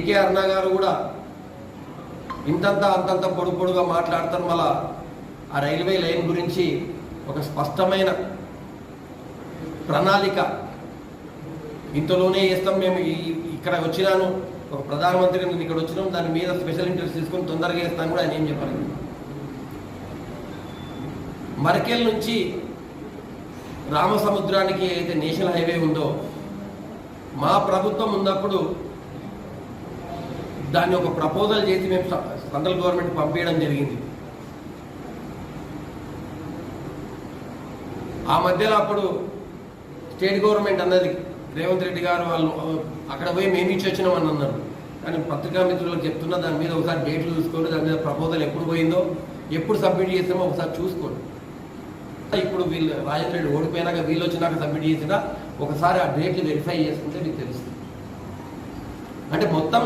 Decay అరుణ గారు కూడా ఇంతంత అంతంత పొడుగా మాట్లాడతారు. మళ్ళా ఆ రైల్వే లైన్ గురించి ఒక స్పష్టమైన ప్రణాళిక ఇంతలోనే చేస్తాం, మేము ఇక్కడ వచ్చినాను, ఒక ప్రధానమంత్రి నేను ఇక్కడ వచ్చినాం, దాని మీద స్పెషల్ ఇంట్రెస్ట్ తీసుకొని తొందరగా చేస్తాను కూడా ఆయన ఏం చెప్పాలి. మరకేల్ నుంచి రామసముద్రానికి అయితే నేషనల్ హైవే ఉందో మా ప్రభుత్వం ఉన్నప్పుడు దాన్ని ఒక ప్రపోజల్ చేసి మేము సెంట్రల్ గవర్నమెంట్ పంపించడం జరిగింది. ఆ మధ్యలో అప్పుడు స్టేట్ గవర్నమెంట్ అన్నది రేవంత్ రెడ్డి గారు వాళ్ళు అక్కడ పోయి మేము ఇచ్చి వచ్చినామని అన్నారు. కానీ పత్రికా మిత్రులకు చెప్తున్నా, దాని మీద ఒకసారి డేట్లు చూసుకోండి, దాని మీద ప్రపోజల్ ఎప్పుడు పోయిందో ఎప్పుడు సబ్మిట్ చేసామో ఒకసారి చూసుకోండి. ఇప్పుడు వీళ్ళు రాజేంద్ర రెడ్డి ఓడిపోయినాక వీళ్ళు వచ్చినాక సబ్మిట్ చేసినా ఒకసారి ఆ డేట్లు వెరిఫై చేసుకుంటే మీకు తెలుస్తుంది. అంటే మొత్తం